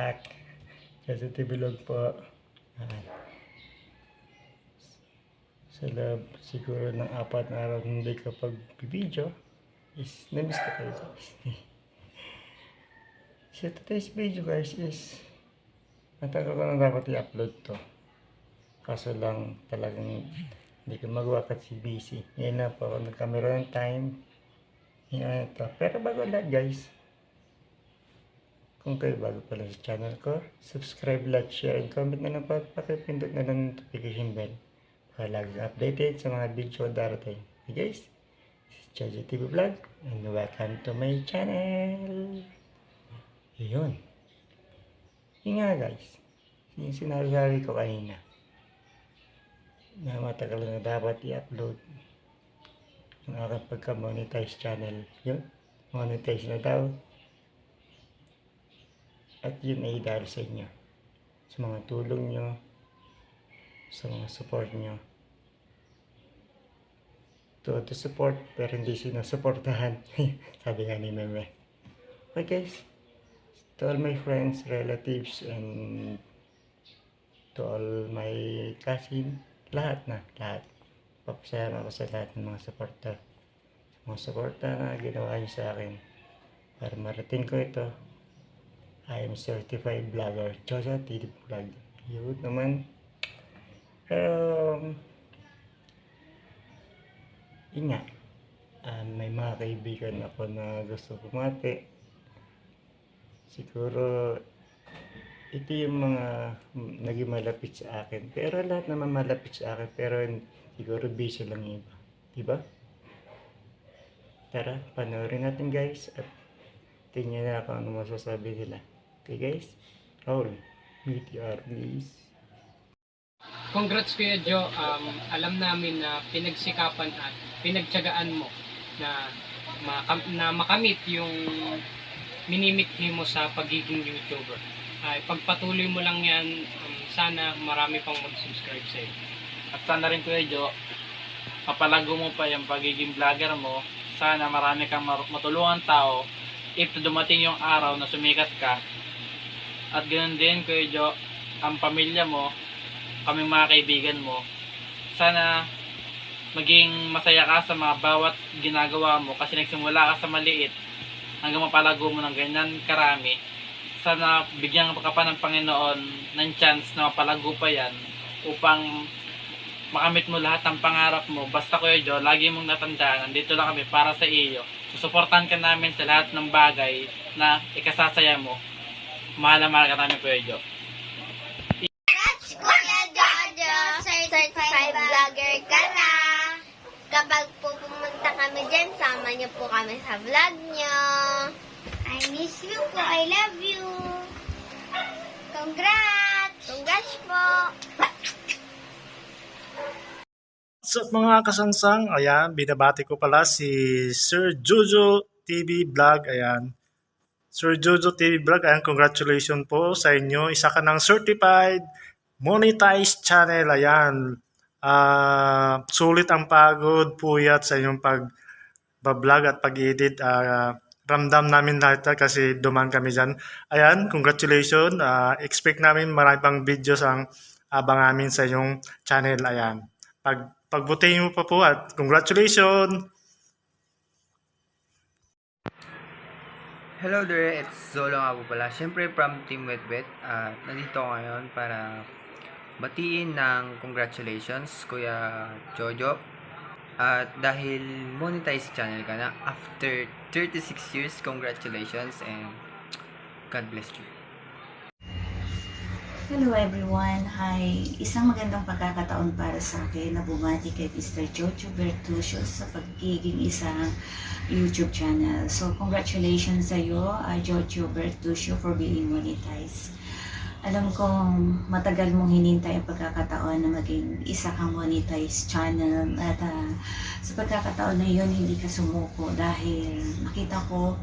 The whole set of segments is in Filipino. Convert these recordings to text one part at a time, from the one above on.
back. Positive vlog po. Sa loob siguro ng 4 na araw hindi kapag video is namiss ko kayo guys. So today's video guys is matagal ko na dapat i-upload to. Kaso lang talagang hindi ko magawa kasi busy. Ngayon na po ako nagkamera ng time. Yan ito. Pero bago lahat guys, kung kayo bago pala sa channel ko, subscribe, like, share, and comment na lang po at pakipindot na lang notification bell para lagi updated sa mga video darating. Okay guys, this is Jojo TV Vlog and welcome to my channel. Yun. Yun nga guys, yung sinabi ko kanina na matagal na dapat i-upload yung aking pagka-monetize channel. Yun, monetize na daw. At yun ay dahil sa inyo, sa mga tulong nyo, sa mga support nyo. To support, pero hindi sinusuportahan. Sabi nga ni Meme. Okay guys, to all my friends, relatives, and to all my cousin, lahat. Papasalamat ako sa lahat ng mga supporter. Mga supporter na ginawa niyo sa akin para marating ko ito. I am certified vlogger, Jojo TV Vlog. Yun naman. Pero, yun nga. May mga kaibigan ako na gusto bumati. Siguro, ito yung mga naging malapit sa akin. Pero lahat naman malapit sa akin. Pero siguro busy lang yung iba. Diba? Tara, panoorin natin guys. At tingnan na ako ano masasabi nila. Okay guys, roll. VTR please. Congrats Kuya Joe. Alam namin na pinagsikapan at pinagtiyagaan mo na makamit yung minimithi mo sa pagiging YouTuber. Pagpatuloy mo lang yan, sana marami pang mag-subscribe sa iyo. At sana rin Kuya Joe, papalago mo pa yung pagiging vlogger mo. Sana marami kang matulungan tao if dumating yung araw na sumikat ka. At ganoon din Kuya Joe, ang pamilya mo, kaming mga kaibigan mo, sana maging masaya ka sa mga bawat ginagawa mo kasi nagsimula ka sa maliit hanggang mapalago mo ng ganyan karami. Sana bigyan ka pa ng Panginoon ng chance na mapalago pa yan upang makamit mo lahat ng pangarap mo. Basta Kuya Joe, lagi mong natandaan, nandito lang kami para sa iyo. Susuportahan ka namin sa lahat ng bagay na ikasasaya mo. Mahal ka namin Kuya Joe. Kuya Jojo, certified vlogger ka na. Kapag po pumunta kami dyan, sama niyo po kami sa vlog niyo. I miss you po. I love you. Congrats! Congrats po. So mga kasangsang, ayan, binabati ko pala si Sir Jojo TV Vlog, ayan. Sir Jojo TV Vlog, ayan, congratulations po sa inyo. Isa ka ng certified monetized channel, ayan. Sulit ang pagod, puyat sa inyong pag-vlog at pag-edit. Ramdam namin lahat kasi duman kami dyan. Ayan, congratulations. Expect namin marami pang videos ang abang namin sa inyong channel, ayan. Pagbutihin mo pa po at congratulations! Hello there, it's Zolo nga po pala. Siyempre from Team Wetwet. Nandito ako ngayon para batiin ng congratulations Kuya Jojo. At dahil monetized channel ka na after 36 years, congratulations and God bless you. Hello everyone! Hi! Isang magandang pagkakataon para sa akin na bumati kay Mr. Jojo Bertuccio sa pagiging isang YouTube channel. So, congratulations sa iyo, Jojo Bertuccio, for being monetized. Alam kong matagal mong hinintay ang pagkakataon na maging isa kang monetized channel at sa pagkakataon na yun hindi ka sumuko dahil nakita ko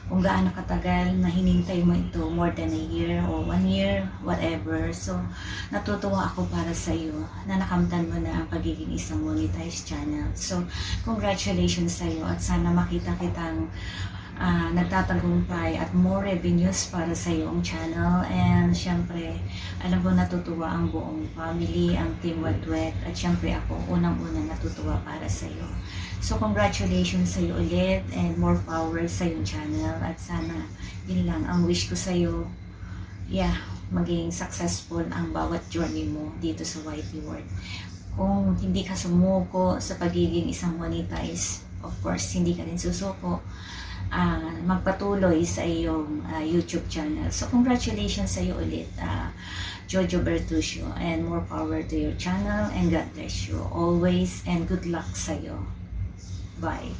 kung gaano katagal na hinintay mo ito, more than a year o 1 year, whatever. So, natutuwa ako para sa iyo na nakamtan mo na ang pagiging isang monetized channel. So, congratulations sa iyo at sana makita kitang nagtatagumpay at more revenues para sa iyong channel. And syempre, alam ko natutuwa ang buong family, ang Team Wetwet, at syempre ako, unang-una natutuwa para sa iyo. So congratulations sa iyo ulit and more power sa iyong channel. At sana, yun lang ang wish ko sa iyo. Yeah, maging successful ang bawat journey mo dito sa YT World. Kung hindi ka sumuko sa pagiging isang monetize, of course, hindi ka rin susuko, magpatuloy sa iyong YouTube channel. So, congratulations sa iyo ulit, Jojo Bertuccio, and more power to your channel, and God bless you always, and good luck sa iyo. Bye.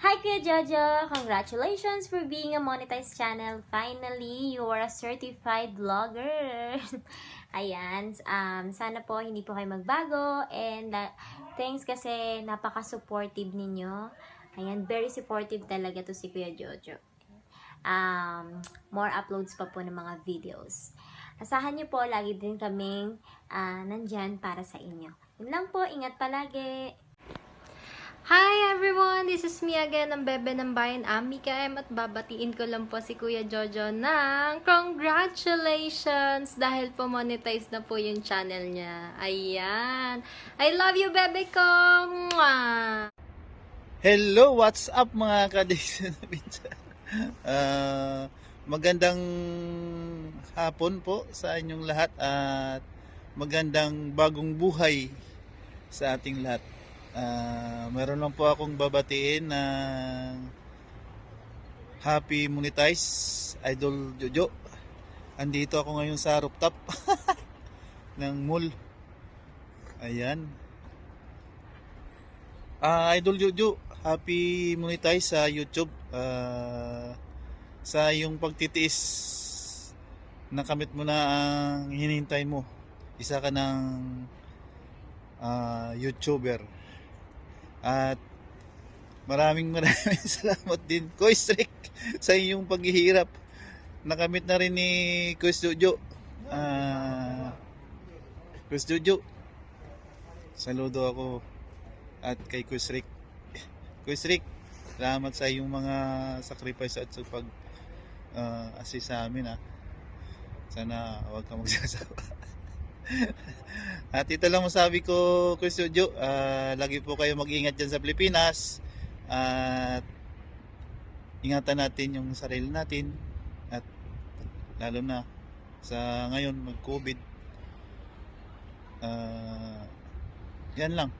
Hi Kuya Jojo! Congratulations for being a monetized channel. Finally, you are a certified vlogger. Ayan, sana po hindi po kayo magbago, and thanks kasi napaka-supportive ninyo. Ayan, very supportive talaga to si Kuya Jojo. More uploads pa po ng mga videos. Asahan niyo po, lagi din kaming nandyan para sa inyo. Yun lang po, ingat palagi! Hi everyone! This is me again, ang bebe ng bayan, Amika M, at babatiin ko lang po si Kuya Jojo ng congratulations dahil po monetize na po yung channel niya. Ayan! I love you, bebe ko! Mwah! Hello! What's up mga ka-Dixon? Magandang hapon po sa inyong lahat at magandang bagong buhay sa ating lahat. Meron lang po akong babatiin ng happy monetize Idol Jojo. Andito ako ngayon sa rooftop ng mall. Ayan. Idol Jojo, happy monetize sa YouTube. Sa iyong pagtitiis, nakamit mo na ang hinihintay mo. Isa ka ng YouTuber. At maraming salamat din, Kuya Rick, sa iyong paghihirap. Nakamit na rin ni Kuya Jojo. Kuya Jojo, saludo ako at kay Kuya Rick. Kuya Rick, salamat sa iyong mga sacrifice at sa pag-assist sa amin. Sana huwag ka magsasawa. At ito lang masabi ko, Kuya Jojo, lagi po kayo mag-ingat dyan sa Pilipinas at ingatan natin yung sarili natin at lalo na sa ngayon mag-COVID. Yan lang.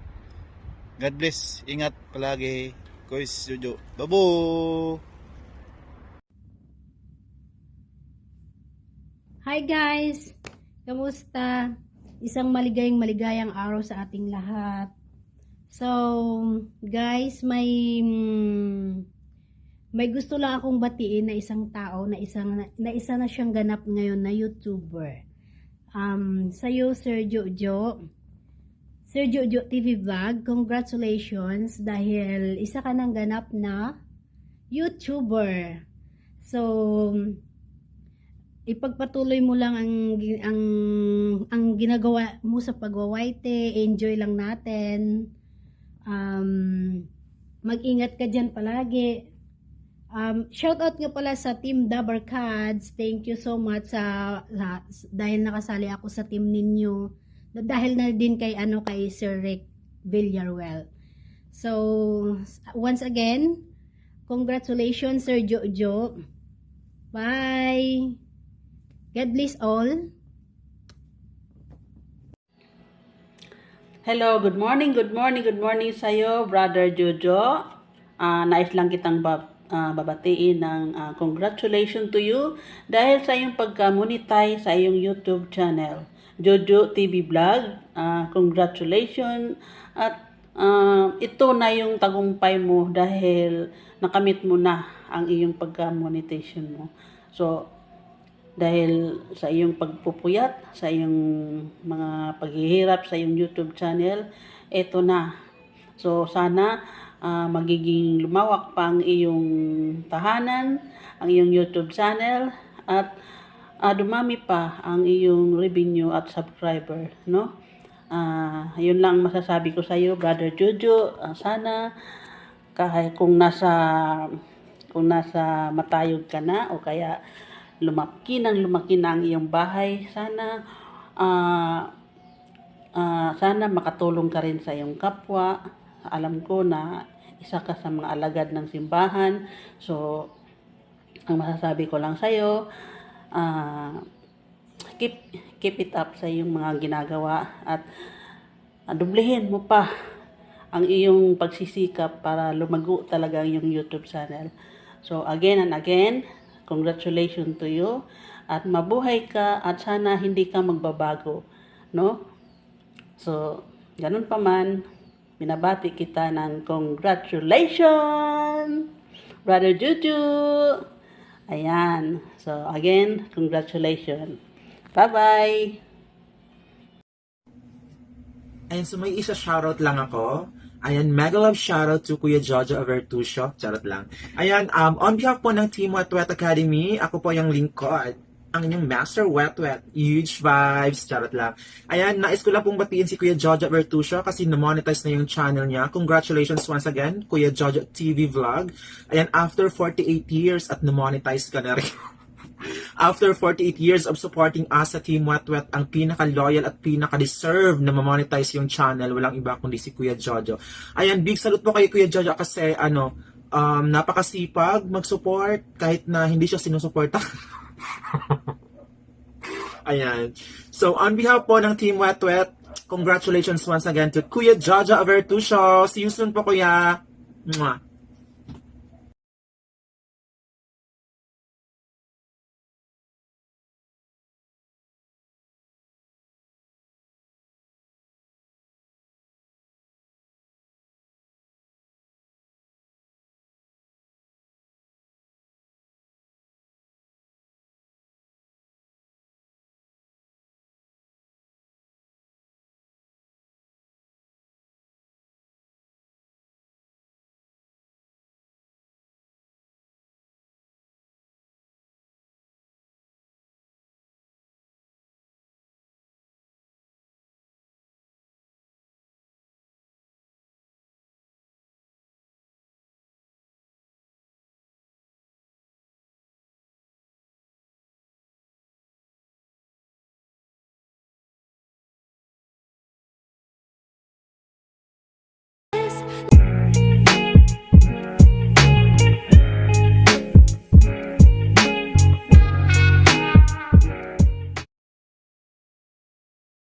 God bless, ingat palagi, Kuya Jojo. Babo! Hi guys! Kamusta? Isang maligayang araw sa ating lahat. So, guys, may gusto lang akong batiin na isang tao na isa na siyang ganap ngayon na YouTuber. Sa'yo, Sir Jojo. Sir Jojo TV Vlog, congratulations dahil isa ka ng ganap na YouTuber. So, ipagpatuloy mo lang ang ginagawa mo sa pagwawaite, enjoy lang natin. Mag-ingat ka dyan palagi. Shoutout nga pala sa Team Dabber Cards. Thank you so much dahil nakasali ako sa team ninyo. Dahil na din kay Sir Rick Villaruel. So, once again, congratulations Sir Jojo. Bye! God bless all. Hello, good morning sa'yo, Brother Jojo. Nais lang kitang babatiin ng congratulations to you dahil sa iyong pagka-monetize sa iyong YouTube channel, Jojo TV Vlog. Congratulations at ito na yung tagumpay mo dahil nakamit mo na ang iyong pagka-monetization mo. So, dahil sa iyong pagpupuyat, sa iyong mga paghihirap sa iyong YouTube channel, eto na. So, sana magiging lumawak pa ang iyong tahanan, ang iyong YouTube channel, at dumami pa ang iyong revenue at subscriber, no? Yun lang masasabi ko sa iyo, Brother Jojo. Sana kahit kung nasa kung nasa matayog ka na o kaya lumaki na ang iyong bahay, sana sana makatulong ka rin sa iyong kapwa. Alam ko na isa ka sa mga alagad ng simbahan. So, ang masasabi ko lang sa'yo, keep it up sa iyong mga ginagawa at dublehin mo pa ang iyong pagsisikap para lumago talaga ang iyong YouTube channel. So, again and again, congratulations to you at mabuhay ka at sana hindi ka magbabago, no? So, ganun pa man, binabati kita ng congratulations, Brother Juju. Ayan. So, again, congratulations. Bye-bye! Ayan, so may isa shoutout lang ako. Ayan, mega love shoutout to Kuya Jojo Avertusio. Charot lang. Ayan, on behalf po ng Team Wet Wet Academy, ako po yung lingkod. Ang inyong Master Wet Wet. Huge vibes. Charot lang. Ayan, nais ko lang pong batiin si Kuya Jojo Avertusio kasi na-monetize na yung channel niya. Congratulations once again, Kuya Jojo TV Vlog. Ayan, after 48 years at na-monetize ka na rin. After 48 years of supporting us sa Team Wet Wet, ang pinaka-loyal at pinaka-deserve na ma-monetize yung channel, walang iba kundi si Kuya Jojo. Ayan, big salute po kay Kuya Jojo kasi napakasipag mag-support kahit na hindi siya sinusuporta. Ayan. So, on behalf po ng Team Wet Wet, congratulations once again to Kuya Jojo Avertusio. See you soon po, Kuya. Mwah.